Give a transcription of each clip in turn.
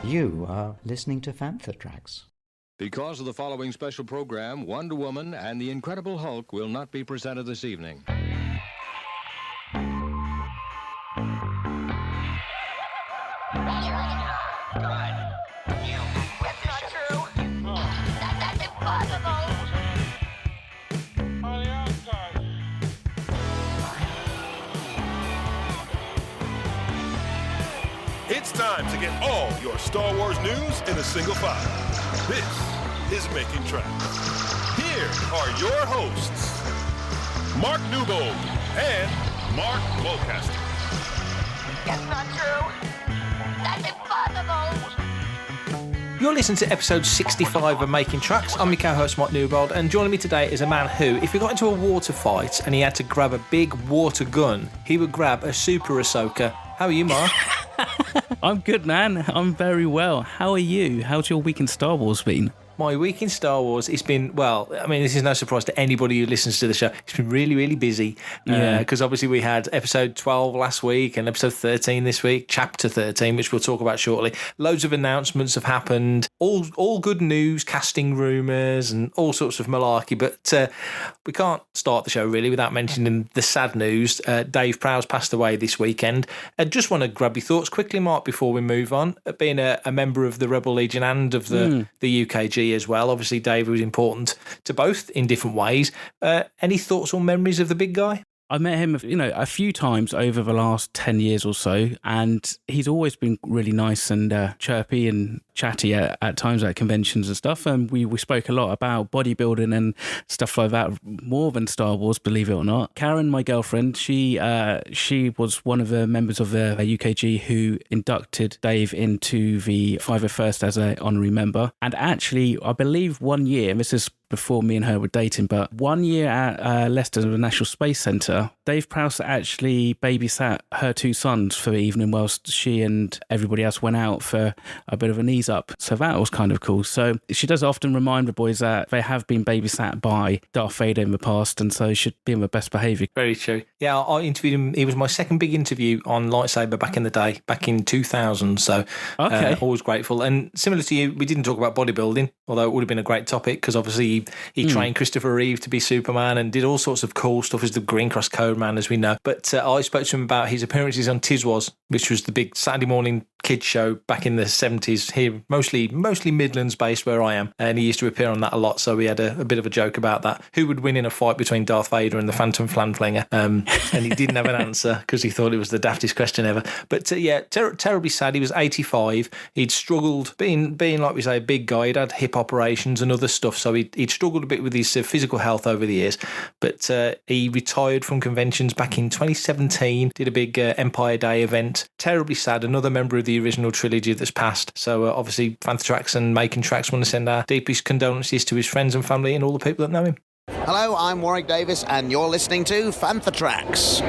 You are listening to Fantha Tracks. Because of the following special program, Wonder Woman and the Incredible Hulk will not be presented this evening. It's time to get all your Star Wars news in a single file. This is Making Tracks. Here are your hosts, Mark Newbold and Mark Mulcaster. It's not true. That's impossible. You're listening to episode 65 of Making Tracks. I'm your co-host Mark Newbold, and joining me today is a man who, if he got into a water fight and he had to grab a big water gun, he would grab a super Ahsoka. How are you, Mark? I'm good, man. I'm very well. How are you? How's your week in Star Wars been? My week in Star Wars, it's been, well, I mean, this is no surprise to anybody who listens to the show. It's been really, really busy. Because obviously we had episode 12 last week and episode 13 this week, chapter 13, which we'll talk about shortly. Loads of announcements have happened. All good news, casting rumours and all sorts of malarkey. But we can't start the show really without mentioning the sad news. Dave Prowse passed away this weekend. I just want to grab your thoughts quickly, Mark, before we move on. Being a member of the Rebel Legion and of the UKG as well. Obviously, Dave was important to both in different ways. Any thoughts or memories of the big guy? I met him, a few times over the last 10 years or so, and he's always been really nice and chirpy and chatty at times at conventions and stuff. And we spoke a lot about bodybuilding and stuff like that, more than Star Wars, believe it or not. Karen, my girlfriend, she was one of the members of the UKG who inducted Dave into the 501st as an honorary member. And actually, I believe 1 year, and this is before me and her were dating, but 1 year at Leicester, the National Space Centre, Dave Prowse actually babysat her two sons for the evening whilst she and everybody else went out for a bit of an ease up. So that was kind of cool. So she does often remind the boys that they have been babysat by Darth Vader in the past, and so should be on the best behaviour. Very true. Yeah, I interviewed him. It was my second big interview on Lightsaber back in the day, back in 2000. So always grateful. And similar to you, we didn't talk about bodybuilding, although it would have been a great topic because obviously he trained Christopher Reeve to be Superman and did all sorts of cool stuff as the Green Cross Code Man, as we know. But I spoke to him about his appearances on Tiswas, which was the big Saturday morning kids show back in the 70s here, mostly Midlands based where I am. And he used to appear on that a lot. So we had a bit of a joke about that. Who would win in a fight between Darth Vader and the Phantom Flanflinger? And he didn't have an answer because he thought it was the daftest question ever. But terribly sad. He was 85. He'd struggled being like we say, a big guy. He'd had hip operations and other stuff. So he'd struggled a bit with his physical health over the years. But he retired from conventions back in 2017, did a big Empire Day event. Terribly sad. Another member of the original trilogy that's passed. So obviously Fantha Tracks and Making Tracks want to send our deepest condolences to his friends and family and all the people that know him. Hello, I'm Warwick Davis and you're listening to Fantha Tracks.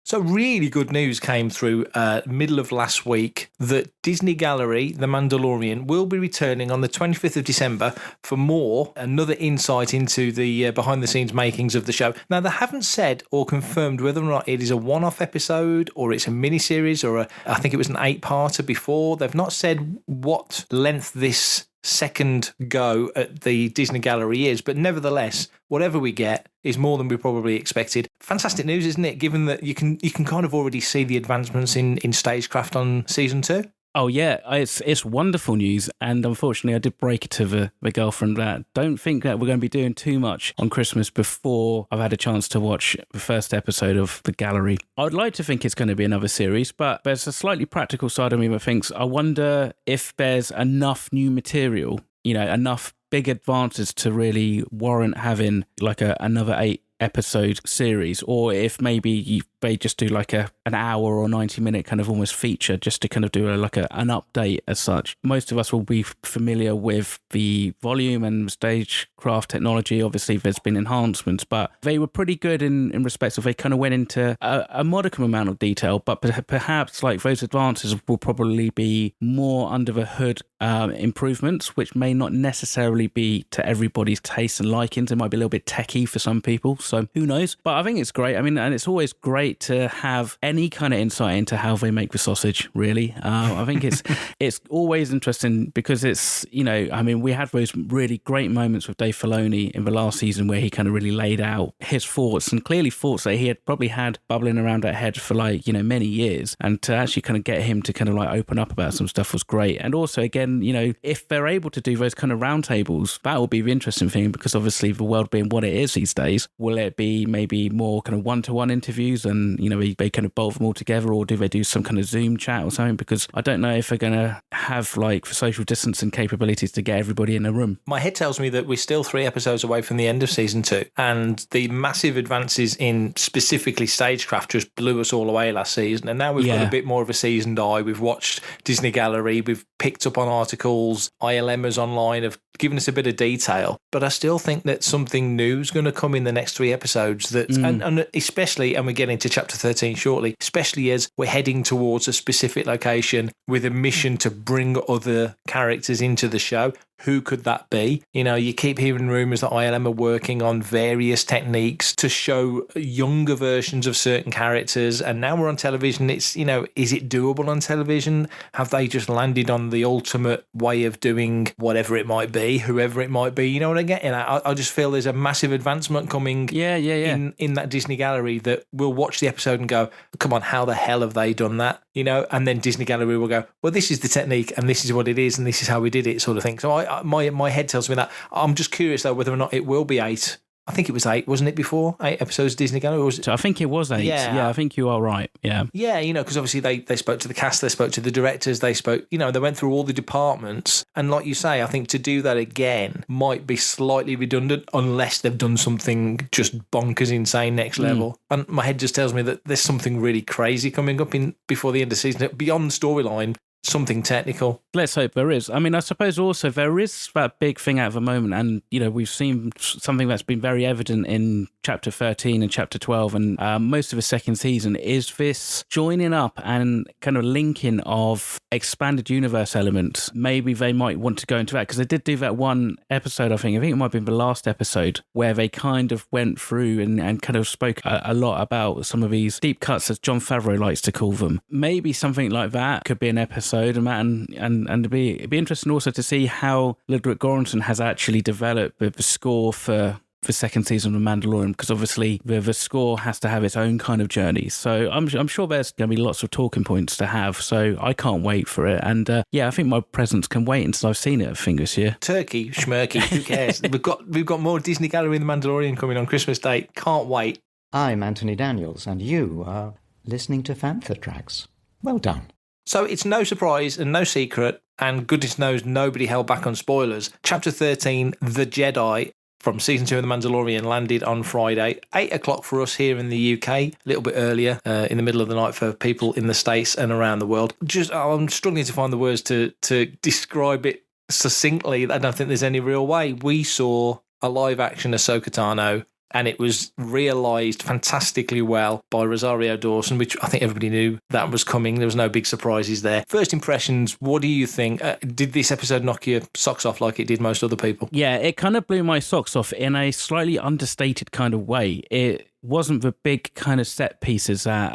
So really good news came through middle of last week that Disney Gallery, The Mandalorian, will be returning on the 25th of December for another insight into the behind-the-scenes makings of the show. Now, they haven't said or confirmed whether or not it is a one-off episode or it's a miniseries or I think it was an 8-parter before. They've not said what length this second go at the Disney Gallery is, but nevertheless, whatever we get is more than we probably expected. Fantastic news, isn't it? Given that you can kind of already see the advancements in stagecraft on season 2. Oh yeah, it's wonderful news, and unfortunately I did break it to the girlfriend that don't think that we're going to be doing too much on Christmas before I've had a chance to watch the first episode of The Gallery. I would like to think it's going to be another series, but there's a slightly practical side of me that thinks, I wonder if there's enough new material, enough big advances to really warrant having like another 8-episode series, or if maybe they just do like an hour or 90-minute kind of almost feature just to kind of do an update as such. Most of us will be familiar with the volume and stagecraft technology. Obviously, there's been enhancements, but they were pretty good in respect of they kind of went into a modicum amount of detail, but perhaps like those advances will probably be more under the hood improvements, which may not necessarily be to everybody's taste and likings. It might be a little bit techie for some people, so who knows? But I think it's great. I mean, and it's always great great to have any kind of insight into how they make the sausage, really. I think it's always interesting because it's, we had those really great moments with Dave Filoni in the last season where he kind of really laid out his thoughts, and clearly thoughts that he had probably had bubbling around that head for many years, and to actually kind of get him to kind of open up about some stuff was great. And also, again, if they're able to do those kind of roundtables, that will be the interesting thing, because obviously the world being what it is these days, will it be maybe more kind of one-to-one interviews and, they kind of bolt them all together, or do they do some kind of Zoom chat or something? Because I don't know if they're going to have social distancing capabilities to get everybody in a room. My head tells me that we're still 3 episodes away from the end of season 2, and the massive advances in specifically stagecraft just blew us all away last season, and now we've got a bit more of a seasoned eye. We've watched Disney Gallery, we've picked up on articles, ILMers online have given us a bit of detail, but I still think that something new is going to come in the next 3 episodes that, and especially, and we're getting to chapter 13 shortly, especially as we're heading towards a specific location with a mission to bring other characters into the show. Who could that be? You keep hearing rumours that ILM are working on various techniques to show younger versions of certain characters, and now we're on television. It's, is it doable on television? Have they just landed on the ultimate way of doing whatever it might be, whoever it might be? You know what I'm getting at? I just feel there's a massive advancement coming in that Disney Gallery that we'll watch the episode and go, come on, how the hell have they done that? And then Disney Gallery will go, well, this is the technique and this is what it is and this is how we did it, sort of thing. So my head tells me that. I'm just curious, though, whether or not it will be 8. I think it was 8, wasn't it, before? 8 episodes of Disney Gallery? Or was it? I think it was 8. Yeah, I think you are right. Yeah. Yeah, because obviously they spoke to the cast, they spoke to the directors, they spoke, they went through all the departments. And like you say, I think to do that again might be slightly redundant unless they've done something just bonkers insane next level. And my head just tells me that there's something really crazy coming up before the end of the season, beyond the storyline. Something technical. Let's hope there is. I mean, I suppose also there is that big thing at the moment, and, we've seen something that's been very evident in chapter 13 and chapter 12 and most of the second season is this joining up and kind of linking of expanded universe elements. Maybe they might want to go into that, because they did do that one episode, I think it might have been the last episode, where they kind of went through and kind of spoke a lot about some of these deep cuts, as Jon Favreau likes to call them. Maybe something like that could be an episode, and it'd be interesting also to see how Ludwig Göransson has actually developed the score for second season of Mandalorian, because obviously the score has to have its own kind of journey. So I'm sure there's going to be lots of talking points to have. So I can't wait for it. And I think my presents can wait until I've seen it, I think, this year. Turkey, schmirky, who cares? We've got more Disney Gallery and The Mandalorian coming on Christmas Day. Can't wait. I'm Anthony Daniels, and you are listening to Fantha Tracks. Well done. So it's no surprise and no secret, and goodness knows nobody held back on spoilers. Chapter 13, The Jedi, from Season 2 of The Mandalorian, landed on Friday, 8 o'clock for us here in the UK, a little bit earlier, in the middle of the night for people in the States and around the world. I'm struggling to find the words to describe it succinctly. I don't think there's any real way. We saw a live-action Ahsoka Tano, and it was realised fantastically well by Rosario Dawson, which I think everybody knew that was coming. There was no big surprises there. First impressions, what do you think? Did this episode knock your socks off like it did most other people? Yeah, it kind of blew my socks off in a slightly understated kind of way. It wasn't the big kind of set pieces that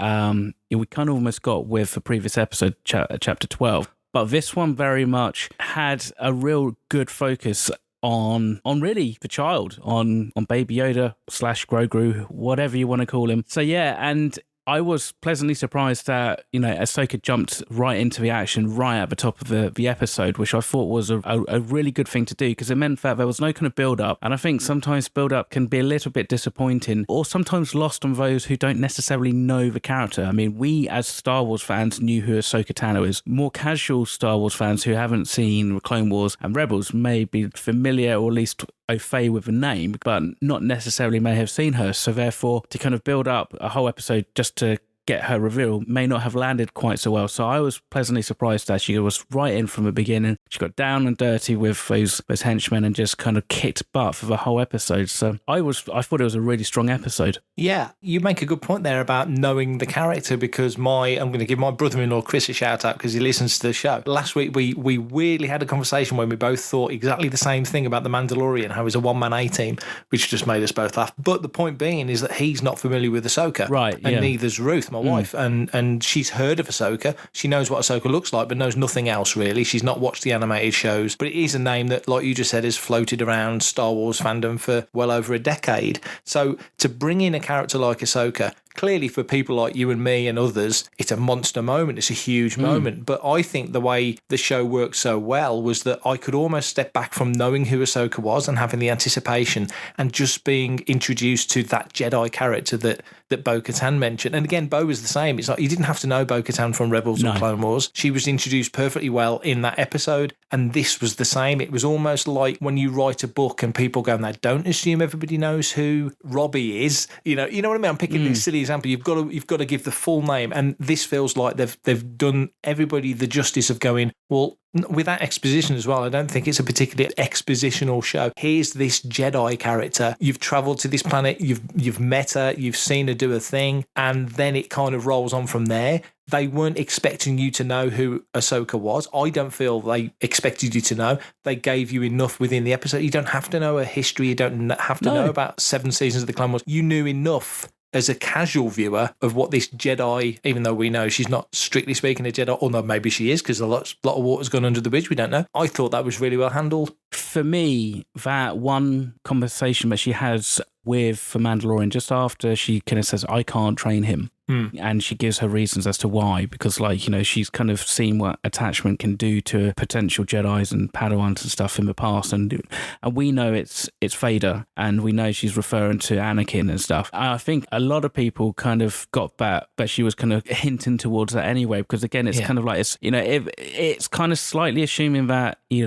we kind of almost got with the previous episode, chapter 12. But this one very much had a real good focus on really the child, on Baby Yoda / Grogu, whatever you want to call him. So yeah, and I was pleasantly surprised that, Ahsoka jumped right into the action right at the top of the episode, which I thought was a really good thing to do, because it meant that there was no kind of build-up. And I think sometimes build-up can be a little bit disappointing, or sometimes lost on those who don't necessarily know the character. I mean, we as Star Wars fans knew who Ahsoka Tano is. More casual Star Wars fans who haven't seen Clone Wars and Rebels may be familiar, or at least au fait with the name, but not necessarily may have seen her. So therefore, to kind of build up a whole episode just to get her reveal may not have landed quite so well. So I was pleasantly surprised that she was right in from the beginning. She got down and dirty with those henchmen and just kind of kicked butt for the whole episode. So I thought it was a really strong episode. Yeah, you make a good point there about knowing the character, because I'm going to give my brother-in-law Chris a shout out because he listens to the show. Last week we weirdly had a conversation when we both thought exactly the same thing about the Mandalorian, how he's a one-man A-team, which just made us both laugh. But the point being is that he's not familiar with Ahsoka. Right, and neither's Ruth, my wife. And she's heard of Ahsoka. She knows what Ahsoka looks like, but knows nothing else really. She's not watched the animated shows. But it is a name that, like you just said, has floated around Star Wars fandom for well over a decade. So to bring in a character like Ahsoka, clearly for people like you and me and others, it's a monster moment. It's a huge moment. But I think the way the show worked so well was that I could almost step back from knowing who Ahsoka was and having the anticipation and just being introduced to that Jedi character that Bo-Katan mentioned. And again, Bo was the same. It's like you didn't have to know Bo-Katan from Rebels or Clone Wars. She was introduced perfectly well in that episode. And this was the same. It was almost like when you write a book and people go, now don't assume everybody knows who Robbie is. You know what I mean? I'm picking this silly example. You've got to give the full name. And this feels like they've done everybody the justice of going, well, with that exposition as well, I don't think it's a particularly expositional show. Here's this Jedi character. You've travelled to this planet, you've met her, you've seen her do a thing, and then it kind of rolls on from there. They weren't expecting you to know who Ahsoka was. I don't feel they expected you to know. They gave you enough within the episode. You don't have to know her history. You don't have to know about 7 seasons of the Clone Wars. You knew enough as a casual viewer of what this Jedi, even though we know she's not strictly speaking a Jedi, although maybe she is because a lot of water's gone under the bridge, we don't know. I thought that was really well handled. For me, that one conversation that she has with the Mandalorian just after she kind of says, I can't train him. And she gives her reasons as to why, because she's kind of seen what attachment can do to potential Jedis and Padawans and stuff in the past, and we know it's Vader, and we know she's referring to Anakin and stuff. I think a lot of people kind of got that she was kind of hinting towards that anyway, because again, it's kind of like it's kind of slightly assuming that you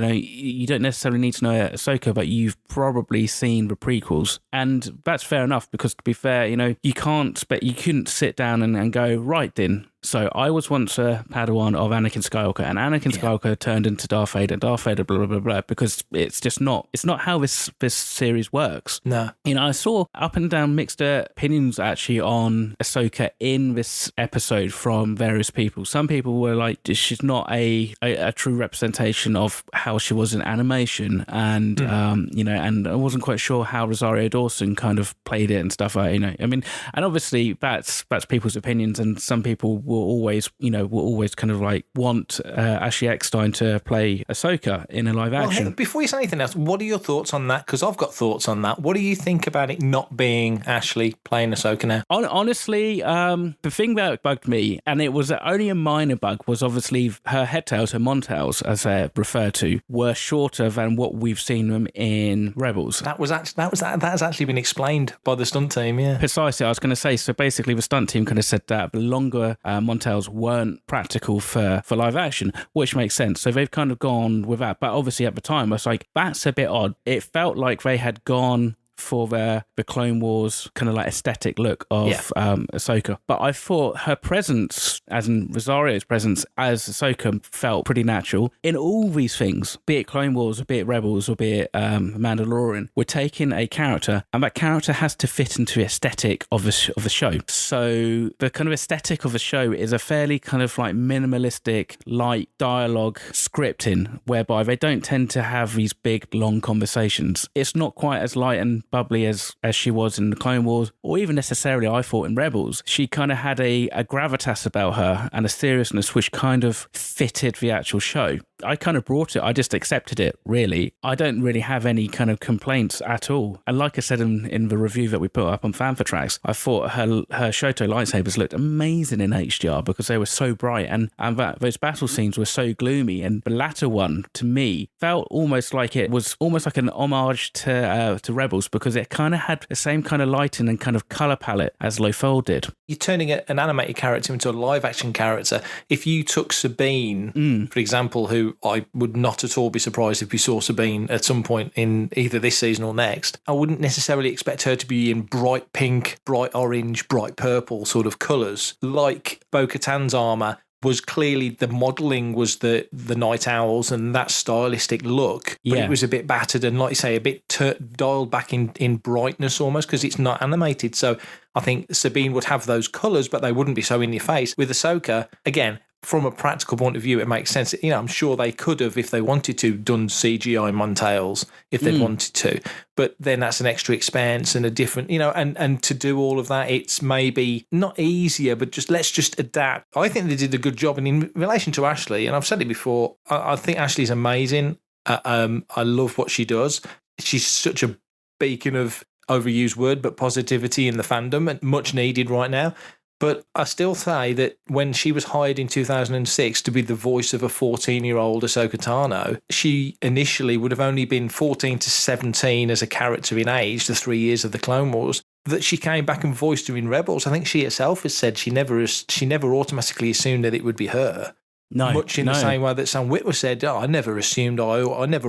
don't necessarily need to know Ahsoka, but you've probably seen the prequels, and that's fair enough, because to be fair, you couldn't sit down and go, right then, so I was once a Padawan of Anakin Skywalker, and Anakin Skywalker turned into Darth Vader, blah, blah, blah, blah, because it's not how this series works. No. I saw up and down mixed opinions actually on Ahsoka in this episode from various people. Some people were like, she's not a true representation of how she was in animation, and and I wasn't quite sure how Rosario Dawson kind of played it and stuff. And obviously that's people's opinions, and some people will always kind of like want Ashley Eckstein to play Ahsoka in a live action. Well, before you say anything else, what are your thoughts on that? Because I've got thoughts on that. What do you think about it not being Ashley playing Ahsoka now? Honestly, the thing that bugged me, and it was only a minor bug, was obviously her head tails, her montails, as they're referred to, were shorter than what we've seen them in Rebels. That has actually been explained by the stunt team. Yeah, precisely. I was going to say. So basically, the stunt team kind of said that the longer montails weren't practical for live action, which makes sense. So they've kind of gone with that. But obviously at the time, I was like, that's a bit odd. It felt like they had gone for the Clone Wars kind of like aesthetic look of Ahsoka. But I thought her presence, as in Rosario's presence as Ahsoka, felt pretty natural in all these things, be it Clone Wars, or be it Rebels, or be it Mandalorian. We're taking a character, and that character has to fit into the aesthetic of the show. So the kind of aesthetic of the show is a fairly kind of like minimalistic, light dialogue scripting, whereby they don't tend to have these big, long conversations. It's not quite as light and bubbly as she was in the Clone Wars, or even necessarily I thought in Rebels. She kind of had a gravitas about her and a seriousness which kind of fitted the actual show. I kind of brought it. I just accepted it, really. I don't really have any kind of complaints at all. And like I said in the review that we put up on Fanfatracks, I thought her Shoto lightsabers looked amazing in HDR because they were so bright, and those battle scenes were so gloomy. And the latter one, to me, felt almost like it was almost like an homage to Rebels, because it kind of had the same kind of lighting and kind of colour palette as Lothal did. You're turning an animated character into a live action character. If you took Sabine, for example, who so I would not at all be surprised if we saw Sabine at some point in either this season or next. I wouldn't necessarily expect her to be in bright pink, bright orange, bright purple sort of colours, like Bo-Katan's armour was clearly, the modelling was the night owls and that stylistic look, but it was a bit battered and, like you say, a bit dialed back in brightness almost, because it's not animated. So I think Sabine would have those colours, but they wouldn't be so in your face. With Ahsoka, again, from a practical point of view, it makes sense. You know, I'm sure they could have, if they wanted to, done CGI Montails if they'd wanted to. But then that's an extra expense and a different, you know, and to do all of that, it's maybe not easier, but let's just adapt. I think they did a good job. And in relation to Ashley, and I've said it before, I think Ashley's amazing. I love what she does. She's such a beacon of, overused word, but positivity in the fandom, and much needed right now. But I still say that when she was hired in 2006 to be the voice of a 14-year-old Ahsoka Tano, she initially would have only been 14 to 17 as a character in age, the 3 years of the Clone Wars, that she came back and voiced her in Rebels. I think she herself has said she never automatically assumed that it would be her. No, much in the same way that Sam Witwer said, I never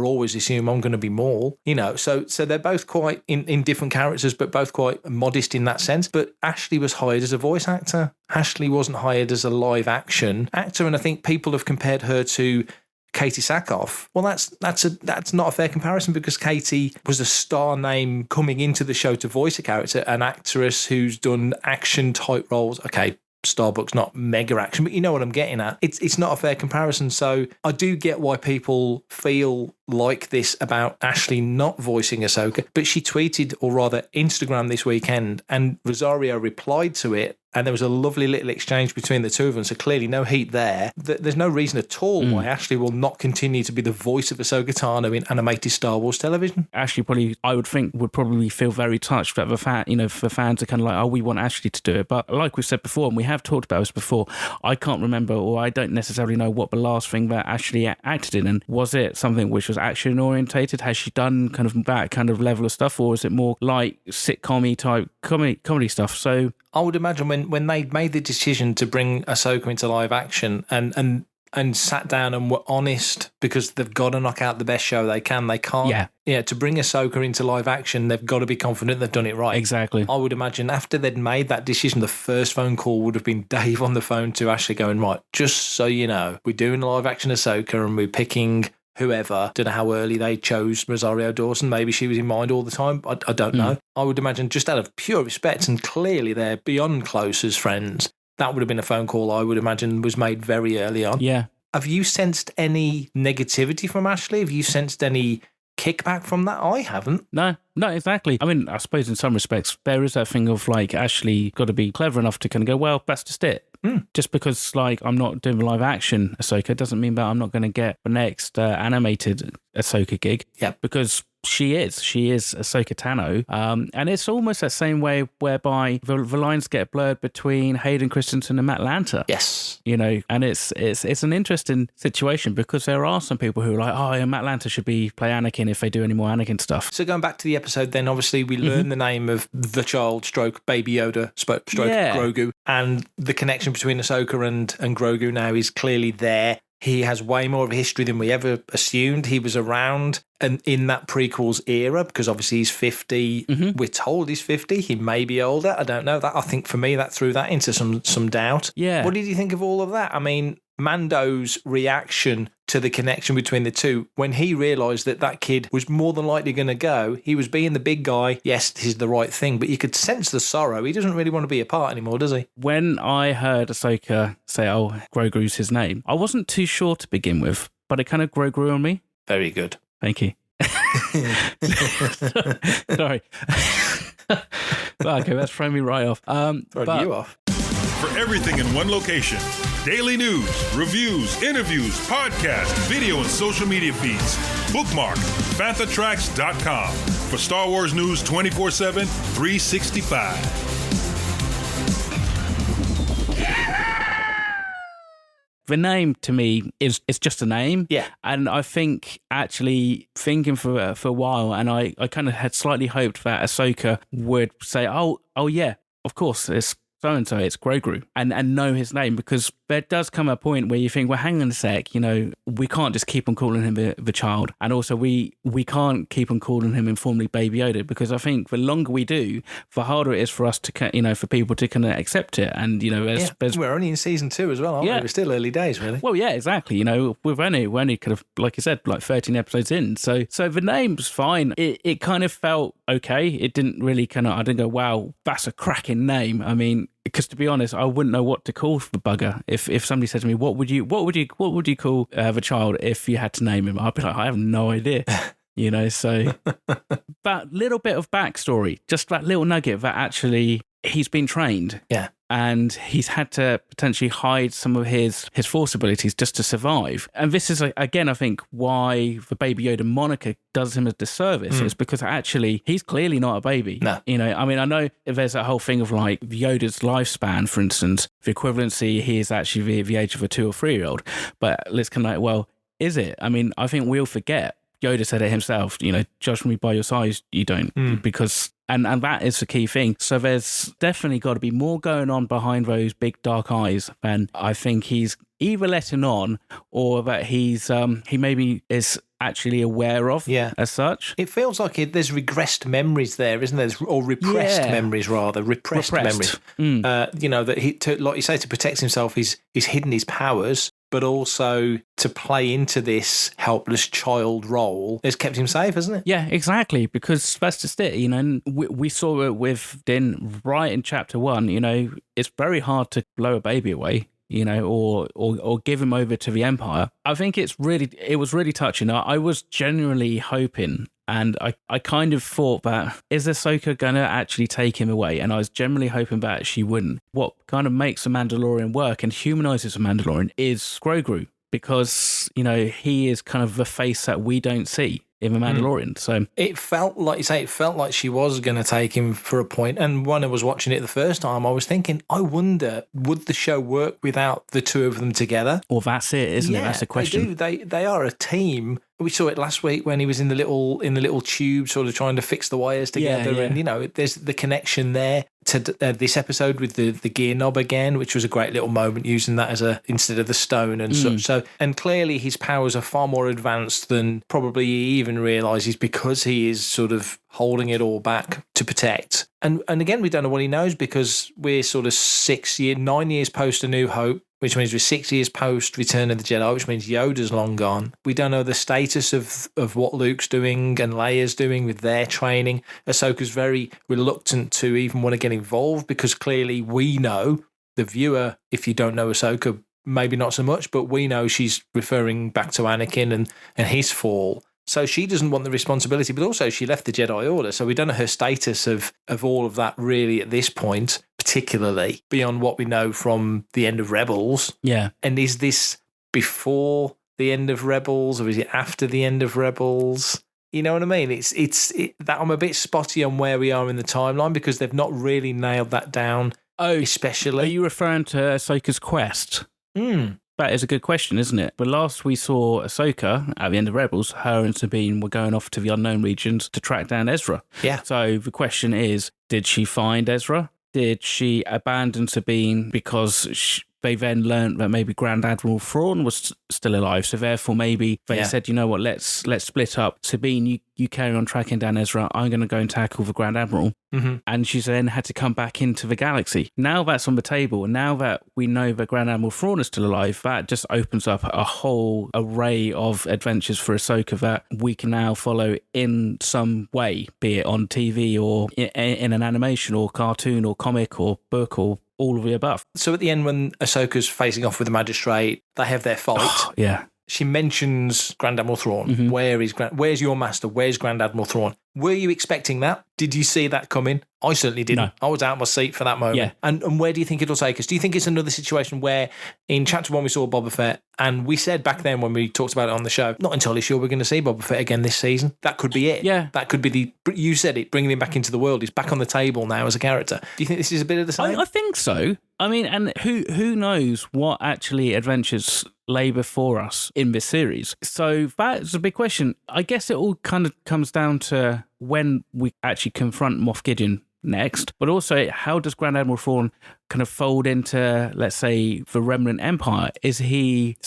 always assume I'm going to be Maul. You know, so they're both quite in different characters, but both quite modest in that sense. But Ashley was hired as a voice actor. Ashley wasn't hired as a live action actor, and I think people have compared her to Katie Sackhoff. Well, that's not a fair comparison, because Katie was a star name coming into the show to voice a character, an actress who's done action type roles. Okay, Starbucks, not mega action, but you know what I'm getting at. It's not a fair comparison. So I do get why people feel like this about Ashley not voicing Ahsoka, but she tweeted, or rather Instagram this weekend, and Rosario replied to it, and there was a lovely little exchange between the two of them, so clearly no heat there. There's no reason at all why Ashley will not continue to be the voice of Ahsoka Tano in animated Star Wars television. Ashley probably, I would think, would probably feel very touched that for fans are kind of like, oh, we want Ashley to do it. But like we said before, and we have talked about this before, I can't remember, or I don't necessarily know what the last thing that Ashley acted in, and was it something which was action orientated? Has she done kind of that kind of level of stuff, or is it more like sitcom-y type comedy stuff? So I would imagine when they made the decision to bring Ahsoka into live action and sat down and were honest, because they've got to knock out the best show they can. They can't. Yeah, to bring Ahsoka into live action, they've got to be confident they've done it right. Exactly. I would imagine after they'd made that decision, the first phone call would have been Dave on the phone to Ashley going, right, just so you know, we're doing live action Ahsoka and we're picking whoever. Don't know how early they chose Rosario Dawson. Maybe she was in mind all the time. I don't know. I would imagine, just out of pure respect, and clearly they're beyond close as friends, that would have been a phone call I would imagine was made very early on. Yeah. Have you sensed any negativity from Ashley? Have you sensed any kickback from that? I haven't. No, exactly. I mean, I suppose in some respects, there is that thing of like, Ashley got to be clever enough to kind of go, well, that's just it. Just because like I'm not doing live action Ahsoka doesn't mean that I'm not going to get the next animated Ahsoka gig. Yeah. Because she is Ahsoka Tano. And it's almost that same way whereby the lines get blurred between Hayden Christensen and Matt Lanter. Yes. You know, and it's an interesting situation, because there are some people who are like, oh, yeah, Matt Lanter should play Anakin if they do any more Anakin stuff. So going back to the episode then, obviously we learn the name of the child stroke Baby Yoda stroke Grogu, and the connection between Ahsoka and Grogu now is clearly there. He has way more of a history than we ever assumed. He was around and in that prequels era, because obviously he's 50. We're told he's 50. He may be older. I don't know. That, I think for me, that threw that into some doubt. Yeah. What did you think of all of that? I mean, Mando's reaction to the connection between the two, when he realised that kid was more than likely going to go, he was being the big guy. Yes, this is the right thing, but you could sense the sorrow. He doesn't really want to be a part anymore, does he? When I heard Ahsoka say, oh, Grogu's his name, I wasn't too sure to begin with, but it kind of grew on me. Very good. Thank you. Sorry. Okay, that's thrown me right off. Throwing you off. For everything in one location, daily news, reviews, interviews, podcasts, video, and social media feeds, bookmark FanthaTracks.com for Star Wars news 24/7, 365. The name to me is just a name. Yeah. And I think actually thinking for a while, and I kind of had slightly hoped that Ahsoka would say, oh yeah, of course, it's so-and-so, it's Grogu, and know his name, because there does come a point where you think, well, hang on a sec, you know, we can't just keep on calling him the child, and also we can't keep on calling him informally Baby Yoda, because I think the longer we do, the harder it is for us to, you know, for people to kind of accept it. And, you know, there's we're only in season 2 as well, aren't we? We're still early days, really. Well, yeah, exactly. You know, we're only kind of, like you said, like 13 episodes in. So the name's fine. It kind of felt okay. It didn't really I didn't go, wow, that's a cracking name. I mean, because to be honest, I wouldn't know what to call the bugger. If somebody said to me, what would you call the child if you had to name him? I'd be like, I have no idea. You know, so that little bit of backstory, just that little nugget that actually he's been trained. Yeah. And he's had to potentially hide some of his force abilities just to survive. And this is, again, I think, why the Baby Yoda moniker does him a disservice, is because actually he's clearly not a baby. No. You know, I mean, I know there's that whole thing of like Yoda's lifespan, for instance, the equivalency, he is actually the age of a 2 or 3-year-old. But let's kind of like, well, is it? I mean, I think we'll forget. Yoda said it himself, you know, judge me by your size, you don't, because, and that is the key thing. So there's definitely got to be more going on behind those big dark eyes, and I think he's either letting on, or that he maybe is actually aware of, as such. It feels like there's regressed memories there, isn't there? Or repressed memories, rather. Repressed memories. You know, that he, like you say, to protect himself, he's hidden his powers, but also to play into this helpless child role has kept him safe, hasn't it? Yeah, exactly, because that's just it, you know, and we saw it with Din right in chapter 1, you know, it's very hard to blow a baby away, you know, or give him over to the Empire. I think it was really touching. I was genuinely hoping, and I kind of thought that, is Ahsoka going to actually take him away? And I was generally hoping that she wouldn't. What kind of makes the Mandalorian work and humanizes the Mandalorian is Grogu, because, you know, he is kind of the face that we don't see in the Mandalorian. So it felt like, you say, it felt like she was going to take him for a point. And when I was watching it the first time, I was thinking, I wonder, would the show work without the two of them together? Well, that's it, isn't it? That's the question. They do. They are a team. We saw it last week when he was in the little tube, sort of trying to fix the wires together, and you know, there's the connection there to this episode with the gear knob again, which was a great little moment, using that as instead of the stone and such. So, and clearly his powers are far more advanced than probably he even realizes, because he is sort of holding it all back to protect. And again, we don't know what he knows, because we're sort of 9 years post A New Hope, which means we're 6 years post Return of the Jedi, which means Yoda's long gone. We don't know the status of what Luke's doing and Leia's doing with their training. Ahsoka's very reluctant to even want to get involved, because clearly we know, the viewer, if you don't know Ahsoka, maybe not so much, but we know she's referring back to Anakin and his fall. So she doesn't want the responsibility, but also she left the Jedi Order, so we don't know her status of all of that really at this point, particularly beyond what we know from the end of Rebels. Yeah. And is this before the end of Rebels, or is it after the end of Rebels? You know what I mean? It's that I'm a bit spotty on where we are in the timeline, because they've not really nailed that down. Oh, especially. Are you referring to Ahsoka's quest? That is a good question, isn't it? But last we saw Ahsoka at the end of Rebels, her and Sabine were going off to the unknown regions to track down Ezra. Yeah. So the question is, did she find Ezra? Did she abandon Sabine because they then learned that maybe Grand Admiral Thrawn was still alive? So therefore, maybe they said, you know what, let's split up. Sabine, you carry on tracking down Ezra. I'm going to go and tackle the Grand Admiral. And she's then had to come back into the galaxy. Now that's on the table, and now that we know that Grand Admiral Thrawn is still alive, that just opens up a whole array of adventures for Ahsoka that we can now follow in some way, be it on TV or in an animation or cartoon or comic or book or all of the above. So at the end, when Ahsoka's facing off with the magistrate, they have their fight. Yeah. She mentions Grand Admiral Thrawn. Where's your master? Where's Grand Admiral Thrawn? Were you expecting that? Did you see that coming? I certainly didn't. No. I was out of my seat for that moment. Yeah. And where do you think it'll take us? Do you think it's another situation where in chapter 1 we saw Boba Fett, and we said back then when we talked about it on the show, not entirely sure we're going to see Boba Fett again this season. That could be it. Yeah. That could be you said it, bringing him back into the world. He's back on the table now as a character. Do you think this is a bit of the same? I think so. I mean, and who knows what actually adventures lay before us in this series. So that's a big question. I guess it all kind of comes down to when we actually confront Moff Gideon next, but also how does Grand Admiral Thrawn kind of fold into, let's say, the Remnant Empire? Is he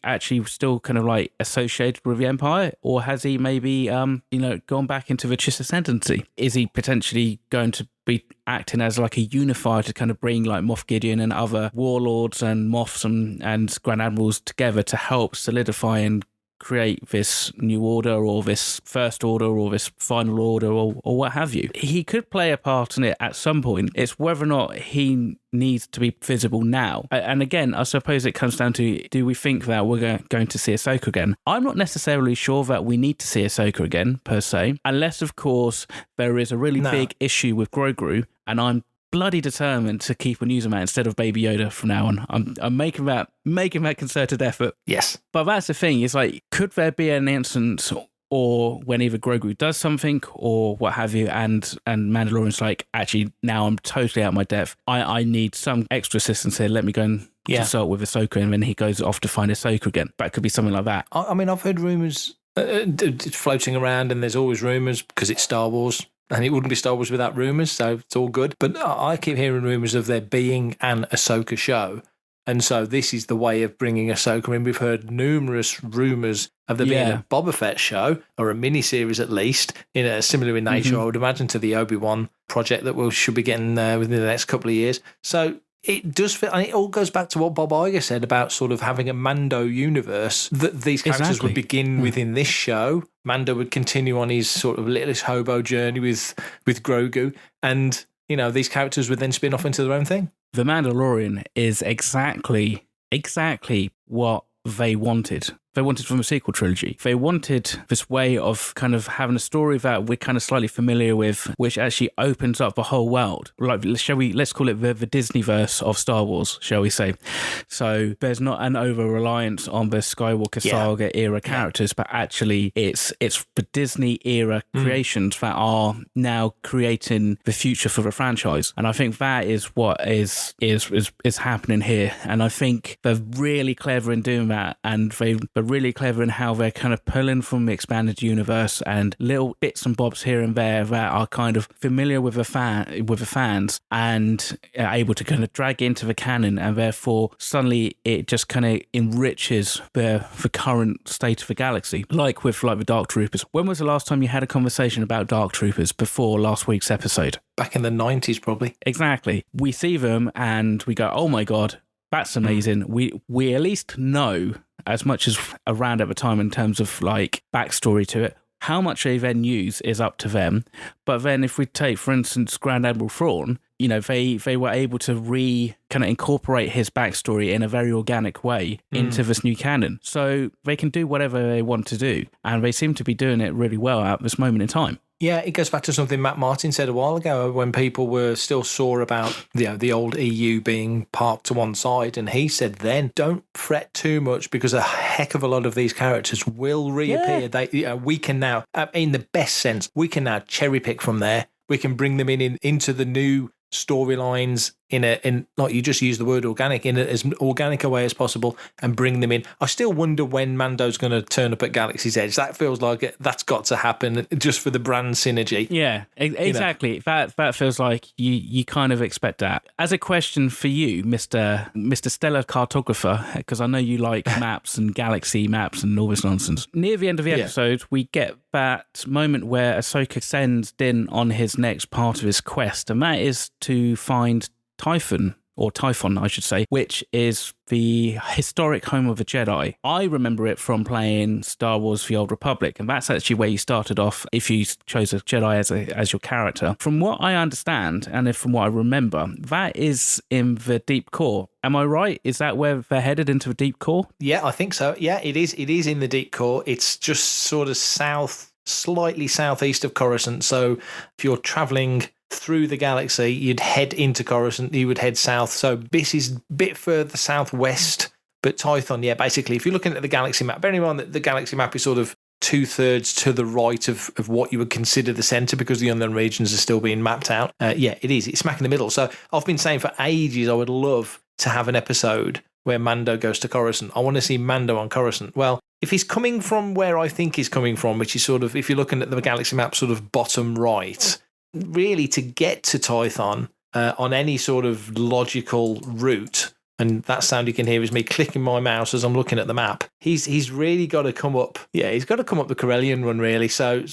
actually still kind of like associated with the Empire, or has he maybe gone back into the Chiss Ascendancy? Is he potentially going to be acting as like a unifier to kind of bring like Moff Gideon and other warlords and Moffs and Grand Admirals together to help solidify and create this new order, or this first order, or this final order, or what have you? He could play a part in it at some point. It's whether or not he needs to be visible now. And again, I suppose it comes down to, do we think that we're going to see Ahsoka again? I'm not necessarily sure that we need to see Ahsoka again, per se, unless, of course, there is a really big issue with Grogu, and I'm bloody determined to keep on using that instead of Baby Yoda from now on. I'm making that concerted effort. Yes. But that's the thing, is like, could there be an instance or when either Grogu does something or what have you, and Mandalorian's like, actually, now I'm totally out of my depth. I need some extra assistance here. Let me go and consult with Ahsoka, and then he goes off to find Ahsoka again. That could be something like that. I mean, I've heard rumours floating around, and there's always rumours because it's Star Wars. And it wouldn't be Star Wars without rumours, so it's all good. But I keep hearing rumours of there being an Ahsoka show. And so this is the way of bringing Ahsoka in. We've heard numerous rumours of there being a Boba Fett show, or a mini-series at least, in a similar in nature, I would imagine, to the Obi-Wan project that we should be getting within the next couple of years. So it does fit, and it all goes back to what Bob Iger said about sort of having a Mando universe, that these characters would begin within this show. Mando would continue on his sort of littlest hobo journey with Grogu, and, you know, these characters would then spin off into their own thing. The Mandalorian is exactly what they wanted. They wanted from a sequel trilogy. They wanted this way of kind of having a story that we're kind of slightly familiar with, which actually opens up the whole world. Like, let's call it the Disneyverse of Star Wars, shall we say? So there's not an over-reliance on the Skywalker saga era characters, but actually it's the Disney era creations that are now creating the future for the franchise. And I think that is what is happening here. And I think they're really clever in doing that, and they're really clever in how they're kind of pulling from the expanded universe and little bits and bobs here and there that are kind of familiar with the fans, and are able to kind of drag into the canon, and therefore suddenly it just kind of enriches the current state of the galaxy. Like with the Dark Troopers. When was the last time you had a conversation about Dark Troopers before last week's episode? Back in the 90s, probably. Exactly. We see them and we go, oh my God, that's amazing. We at least know as much as around at the time in terms of like backstory to it. How much they then use is up to them. But then if we take, for instance, Grand Admiral Thrawn, you know, they were able to kind of incorporate his backstory in a very organic way into this new canon. So they can do whatever they want to do. And they seem to be doing it really well at this moment in time. Yeah, it goes back to something Matt Martin said a while ago when people were still sore about the old EU being parked to one side. And he said then, don't fret too much, because a heck of a lot of these characters will reappear. We can now, in the best sense, we can now cherry pick from there. We can bring them into the new storylines in like you just used the word organic, in as organic a way as possible, and bring them in. I still wonder when Mando's going to turn up at Galaxy's Edge. That feels like that's got to happen just for the brand synergy. Yeah, exactly. You know? That feels like you kind of expect that. As a question for you, Mr. Stellar Cartographer, because I know you like maps and galaxy maps and all this nonsense. Near the end of the episode, we get that moment where Ahsoka sends Din on his next part of his quest, and that is to find Typhon, I should say, which is the historic home of the Jedi. I remember it from playing Star Wars The Old Republic, and that's actually where you started off if you chose a Jedi as your character. From what I understand, and from what I remember, that is in the Deep Core. Am I right? Is that where they're headed, into the Deep Core? Yeah, I think so. Yeah, it is. It is in the Deep Core. It's just sort of slightly southeast of Coruscant. So if you're travelling through the galaxy, you'd head into Coruscant, you would head south. So this is a bit further southwest, but Tython, basically, if you're looking at the galaxy map, bearing in mind that the galaxy map is sort of 2/3 to the right of what you would consider the centre, because the unknown regions are still being mapped out. It is. It's smack in the middle. So I've been saying for ages I would love to have an episode where Mando goes to Coruscant. I want to see Mando on Coruscant. Well, if he's coming from where I think he's coming from, which is sort of, if you're looking at the galaxy map, sort of bottom right, really to get to Tython on any sort of logical route, and that sound you can hear is me clicking my mouse as I'm looking at the map, he's really got to come up. Yeah, he's got to come up the Corellian run, really. So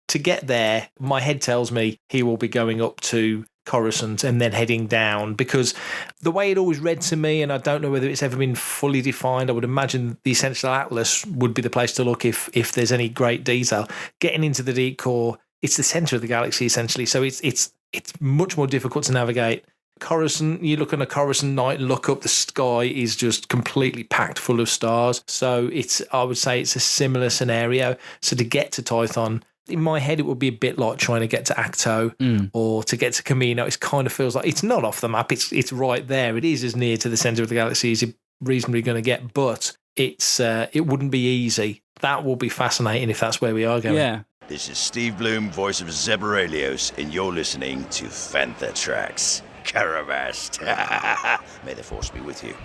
to get there, my head tells me he will be going up to Coruscant and then heading down, because the way it always read to me, and I don't know whether it's ever been fully defined, I would imagine the Essential Atlas would be the place to look if there's any great detail. Getting into the deep core, it's the centre of the galaxy essentially, so it's much more difficult to navigate. Coruscant, you look on a Coruscant night and look up, the sky is just completely packed full of stars. So I would say it's a similar scenario. So to get to Tython, in my head, it would be a bit like trying to get to Acto or to get to Camino. It kind of feels like it's not off the map. It's right there. It is as near to the centre of the galaxy as you're reasonably going to get, but it wouldn't be easy. That will be fascinating if that's where we are going. Yeah. This is Steve Bloom, voice of Zebralios, and you're listening to Fantha Tracks. Caravast. May the force be with you.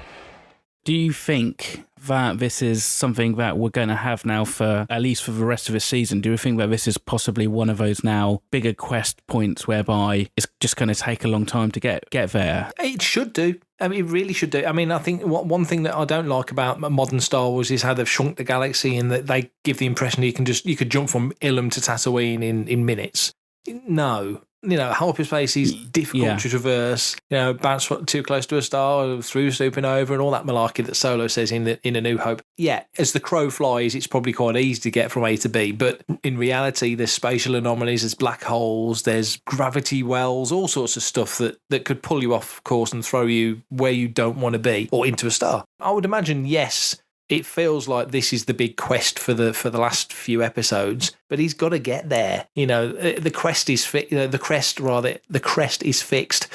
Do you think that this is something that we're going to have now for at least for the rest of the season? Do you think that this is possibly one of those now bigger quest points whereby it's just going to take a long time to get there? It should do. I mean, it really should do. I mean, I think one thing that I don't like about modern Star Wars is how they've shrunk the galaxy, and that they give the impression you could jump from Ilum to Tatooine in minutes. No. Hyperspace is difficult to traverse. Bounce too close to a star, through supernova, and all that malarkey that Solo says in A New Hope. Yeah, as the crow flies, it's probably quite easy to get from A to B. But in reality, there's spatial anomalies, there's black holes, there's gravity wells, all sorts of stuff that could pull you off course and throw you where you don't want to be, or into a star. I would imagine, yes, it feels like this is the big quest for the last few episodes, but he's got to get there. The crest is the crest is fixed.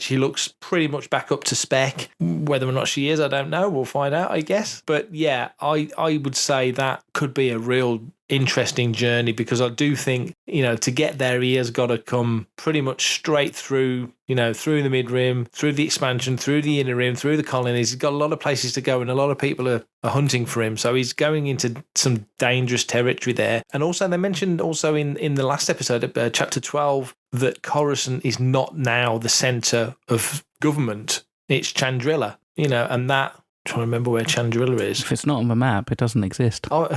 She looks pretty much back up to spec. Whether or not she is, I don't know. We'll find out, I guess. But yeah, I would say that could be a real interesting journey, because I do think, to get there, he has got to come pretty much straight through, through the mid-rim, through the expansion, through the inner rim, through the colonies. He's got a lot of places to go, and a lot of people are hunting for him. So he's going into some dangerous territory there. And also, they mentioned also in the last episode, chapter 12, that Coruscant is not now the centre of government. It's Chandrila, and that... I'm trying to remember where Chandrila is. If it's not on the map, it doesn't exist. Oh.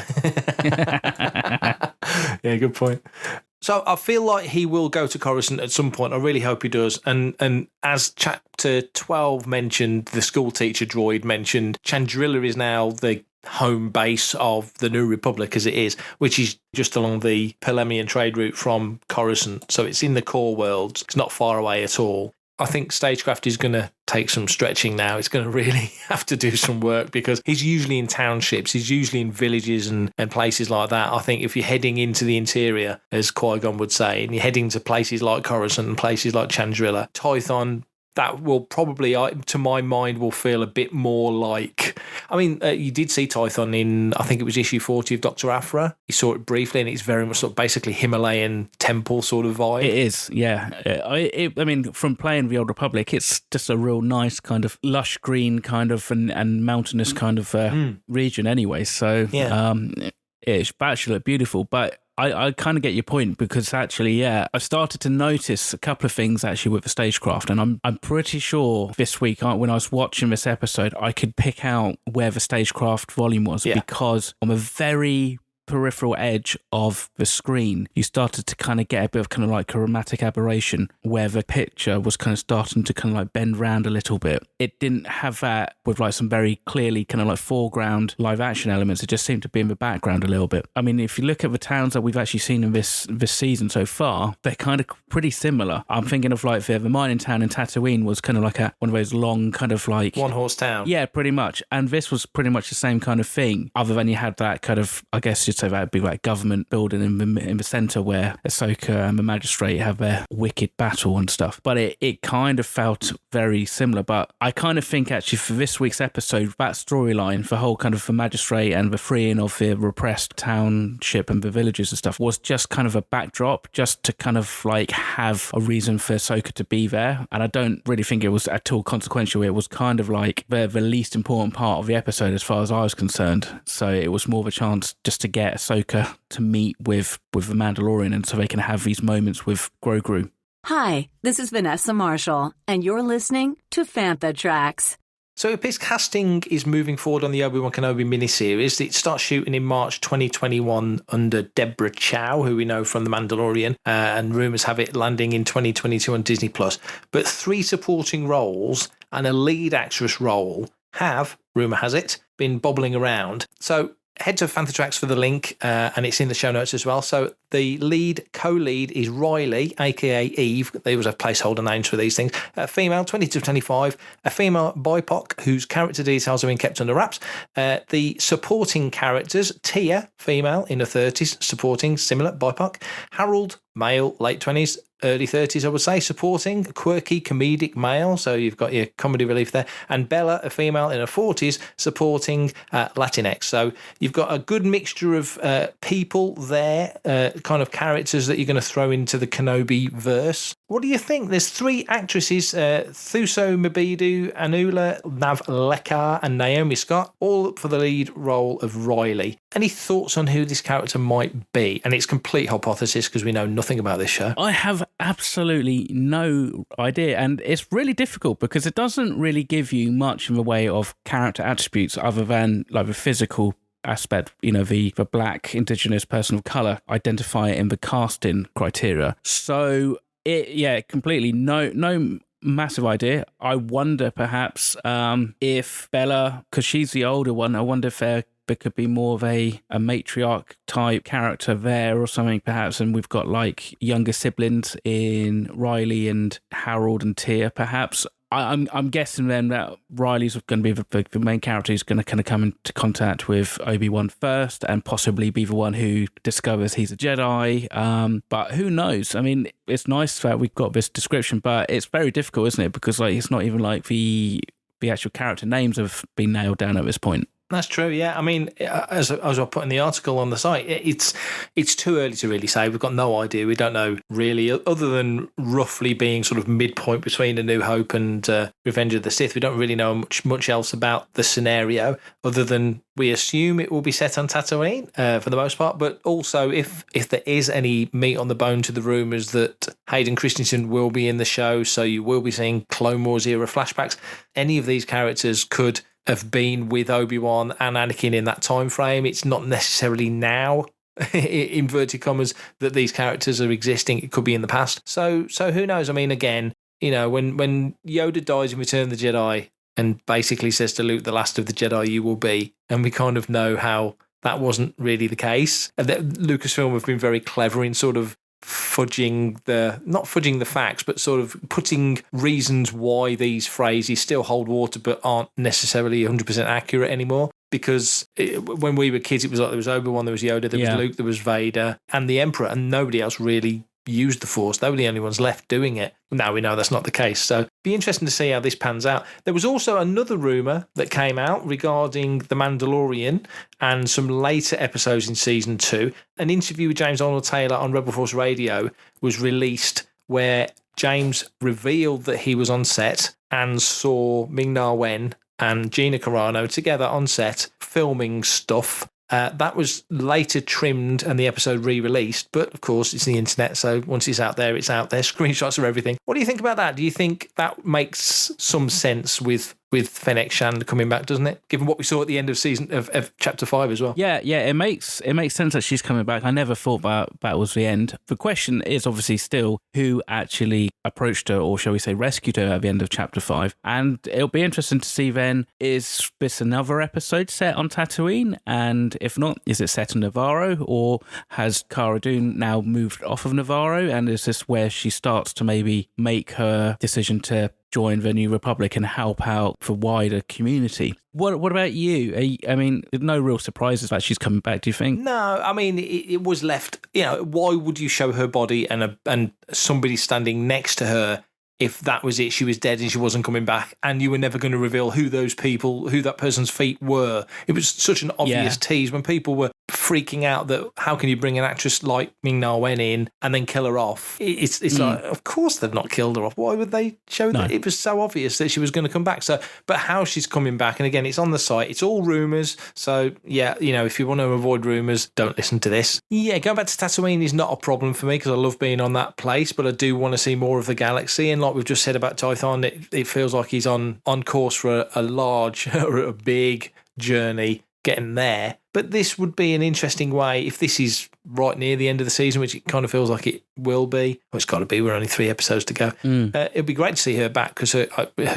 Yeah, good point. So I feel like he will go to Coruscant at some point. I really hope he does. And as chapter 12 mentioned, the school teacher droid mentioned, Chandrila is now the home base of the New Republic as it is, which is just along the Pelemian trade route from Coruscant. So it's in the core worlds. It's not far away at all. I think Stagecraft is going to take some stretching now. It's going to really have to do some work, because he's usually in townships. He's usually in villages and places like that. I think if you're heading into the interior, as Qui-Gon would say, and you're heading to places like Coruscant and places like Chandrila, Tython, that will probably, to my mind, will feel a bit more like... I mean, you did see Tython in, I think it was issue 40 of Dr. Aphra. You saw it briefly, and it's very much sort of basically Himalayan temple sort of vibe. It is, yeah. I mean, from playing the Old Republic, it's just a real nice kind of lush green kind of and mountainous kind of region anyway. So it's actually beautiful, but... I kind of get your point, because actually, I started to notice a couple of things actually with the stagecraft, and I'm pretty sure this week when I was watching this episode, I could pick out where the stagecraft volume was, because on the very peripheral edge of the screen, you started to kind of get a bit of kind of like chromatic aberration where the picture was kind of starting to kind of like bend round a little bit. It didn't have that with like some very clearly kind of like foreground live action elements. It just seemed to be in the background a little bit. I mean, if you look at the towns that we've actually seen in this season so far, they're kind of pretty similar. I'm thinking of like the mining town in Tatooine was kind of like one of those long kind of like... one horse town. Yeah, pretty much. And this was pretty much the same kind of thing, other than you had that kind of, I guess you'd say that'd be like government building in the centre where Ahsoka and the magistrate have their wicked battle and stuff. But it kind of felt very similar. But I kind of think actually for this week's episode, that storyline, the whole kind of the magistrate and the freeing of the repressed township and the villages and stuff, was just kind of a backdrop, just to kind of like have a reason for Ahsoka to be there. And I don't really think it was at all consequential. It was kind of like the least important part of the episode as far as I was concerned. So it was more of a chance just to get get Ahsoka to meet with the Mandalorian, and so they can have these moments with Grogu. Hi, this is Vanessa Marshall, and you're listening to Fantha Tracks. So its casting is moving forward on the Obi-Wan Kenobi miniseries. It starts shooting in March 2021 under Deborah Chow, who we know from The Mandalorian, and rumours have it landing in 2022 on Disney+. But 3 supporting roles and a lead actress role have, rumour has it, been bobbling around. So head to Fantha Tracks for the link, and it's in the show notes as well. So the co-lead is Riley, aka Eve. They always have placeholder names for these things. A female, 22 to 25, a female BIPOC whose character details have been kept under wraps. The supporting characters, Tia, female in her 30s, supporting, similar, BIPOC. Harold, male, late 20s, early 30s, I would say, supporting, quirky, comedic male, so you've got your comedy relief there, and Bella, a female in her 40s, supporting Latinx. So you've got a good mixture of people there, kind of characters that you're going to throw into the Kenobi verse. What do you think? There's 3 actresses, Thuso Mbedu, Anula Navlekar, and Naomi Scott, all up for the lead role of Riley. Any thoughts on who this character might be? And it's complete hypothesis because we know nothing about this show. I have absolutely no idea, and it's really difficult because it doesn't really give you much in the way of character attributes other than like the physical aspect, the black indigenous person of colour identifier in the casting criteria. So completely no massive idea. I wonder perhaps if Bella, because she's the older one, I wonder if there could be more of a matriarch type character there or something perhaps, and we've got like younger siblings in Riley and Harold and Tia perhaps. I'm guessing then that Riley's going to be the main character who's going to kind of come into contact with Obi-Wan first and possibly be the one who discovers he's a Jedi. But who knows? I mean, it's nice that we've got this description, but it's very difficult, isn't it? Because like it's not even like the actual character names have been nailed down at this point. That's true, yeah. I mean, as I put in the article on the site, it's too early to really say. We've got no idea. We don't know really, other than roughly being sort of midpoint between A New Hope and Revenge of the Sith. We don't really know much else about the scenario, other than we assume it will be set on Tatooine for the most part. But also, if there is any meat on the bone to the rumours that Hayden Christensen will be in the show, so you will be seeing Clone Wars era flashbacks, any of these characters could have been with Obi-Wan and Anakin in that time frame. It's not necessarily now, inverted commas, that these characters are existing. It could be in the past. So who knows? I mean, again, when Yoda dies in Return of the Jedi and basically says to Luke, the last of the Jedi you will be, and we kind of know how that wasn't really the case. Lucasfilm have been very clever in sort of not fudging the facts, but sort of putting reasons why these phrases still hold water but aren't necessarily 100% accurate anymore. Because when we were kids, it was like there was Obi-Wan, there was Yoda, there was Luke, there was Vader, and the Emperor, and nobody else really used the Force. They were the only ones left doing it. Now we know that's not the case. So be interesting to see how this pans out. There was also another rumour that came out regarding The Mandalorian and some later episodes in Season 2. An interview with James Arnold Taylor on Rebel Force Radio was released where James revealed that he was on set and saw Ming-Na Wen and Gina Carano together on set filming stuff. That was later trimmed and the episode re-released, but of course it's the internet, so once it's out there, screenshots of everything. What do you think about that? Do you think that makes some sense with Fennec Shand coming back, doesn't it? Given what we saw at the end of season of chapter 5 as well. Yeah, it makes sense that she's coming back. I never thought that was the end. The question is obviously still who actually approached her, or shall we say rescued her at the end of chapter 5. And it'll be interesting to see then, is this another episode set on Tatooine? And if not, is it set on Navarro, or has Cara Dune now moved off of Navarro? And is this where she starts to maybe make her decision to join the New Republic and help out the wider community? What about you? I mean, no real surprises that she's coming back, do you think? No, I mean, it was left, why would you show her body and somebody standing next to her if that was it, she was dead and she wasn't coming back, and you were never going to reveal who that person's feet were? It was such an obvious tease when people were freaking out that how can you bring an actress like Ming-Na Wen in and then kill her off? It's like, of course they've not killed her off. Why would they show that? It was so obvious that she was going to come back. So, but how she's coming back, and again, it's on the site. It's all rumours. So yeah, if you want to avoid rumours, don't listen to this. Yeah, going back to Tatooine is not a problem for me because I love being on that place, but I do want to see more of the galaxy. And like we've just said about Tython, it feels like he's on course for a large or a big journey getting there. But this would be an interesting way if this is right near the end of the season, which it kind of feels like it will be. Well, it's got to be. We're only 3 episodes to go. It'd be great to see her back because her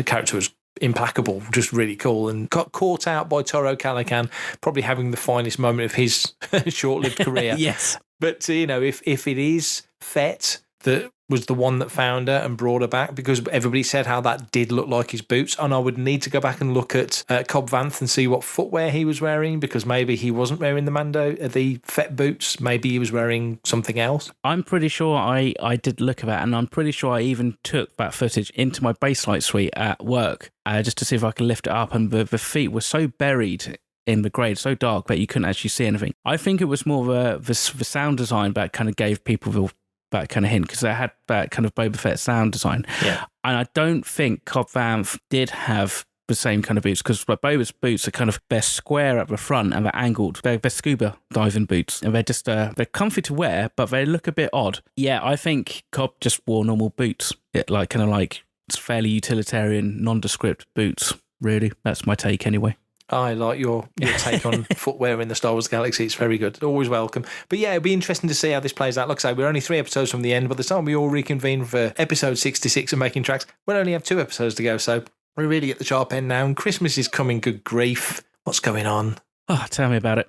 character was implacable, just really cool, and got caught out by Toro Calican, probably having the finest moment of his short-lived career. Yes. But, if it is Fett that was the one that found her and brought her back, because everybody said how that did look like his boots, and I would need to go back and look at Cobb Vanth and see what footwear he was wearing, because maybe he wasn't wearing the Fett boots, maybe he was wearing something else. I'm pretty sure I did look at that, and I'm pretty sure I even took that footage into my Baselight suite at work just to see if I could lift it up, and the feet were so buried in the grade, so dark that you couldn't actually see anything. I think it was more of the sound design that kind of gave people that kind of hint, because they had that kind of Boba Fett sound design. Yeah. And I don't think Cobb Vanth did have the same kind of boots, because Boba's boots are kind of, they're square at the front and they're angled. They're scuba diving boots, and they're just, they're comfy to wear, but they look a bit odd. Yeah, I think Cobb just wore normal boots. It's fairly utilitarian, nondescript boots, really. That's my take anyway. I like your take on footwear in the Star Wars galaxy. It's very good. Always welcome. But yeah, it'll be interesting to see how this plays out. Like I say, we're only 3 episodes from the end. By the time we all reconvene for episode 66 of Making Tracks, we'll only have 2 episodes to go. So we're really at the sharp end now. And Christmas is coming. Good grief. What's going on? Oh, tell me about it.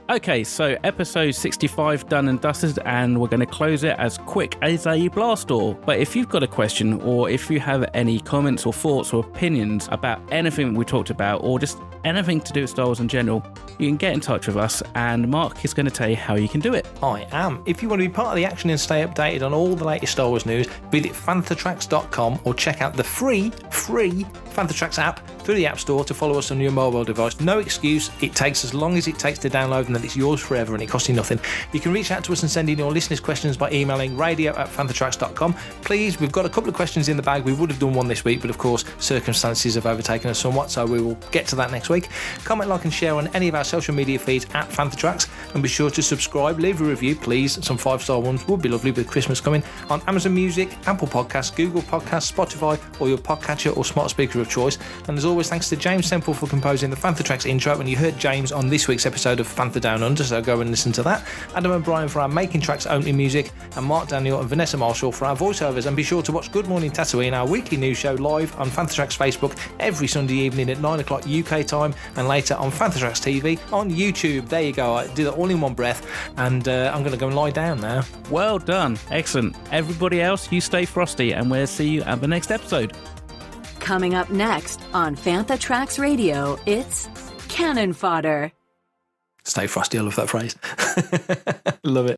Okay, so episode 65 done and dusted, and we're going to close it as quick as a blast door. But if you've got a question, or if you have any comments or thoughts or opinions about anything we talked about, or just anything to do with Star Wars in general, you can get in touch with us, and Mark is going to tell you how you can do it. I am. If you want to be part of the action and stay updated on all the latest Star Wars news, visit fanthatracks.com or check out the free Fanthatracks app through the App Store to follow us on your mobile device. No excuse. It takes as long as it takes to download, and then it's yours forever, and it costs you nothing. You can reach out to us and send in your listeners' questions by emailing radio@fanthatracks.com. Please, we've got a couple of questions in the bag. We would have done one this week, but of course, circumstances have overtaken us somewhat, so we will get to that next week. Comment, like, and share on any of our social media feeds at Fanthatracks, and be sure to subscribe, leave a review, please. Some 5-star ones would be lovely with Christmas coming, on Amazon Music, Apple Podcasts, Google Podcasts, Spotify, or your podcatcher or smart speaker of choice. And as always, thanks to James Semple for composing the Fanthatracks intro, and you heard James on this week's episode of Fantha Down Under, so go and listen to that. Adam and Brian for our Making Tracks opening music, and Mark Daniel and Vanessa Marshall for our voiceovers. And be sure to watch Good Morning Tatooine, our weekly news show, live on Fanthatracks Facebook every Sunday evening at 9 o'clock UK time, and later on Fanthatracks TV on YouTube. There you go. I did it all in one breath, and I'm going to go and lie down now. Well done. Excellent. Everybody else, you stay frosty, and we'll see you at the next episode. Coming up next on Fanthatracks Radio, it's Cannon Fodder. Stay frosty. I love that phrase. Love it.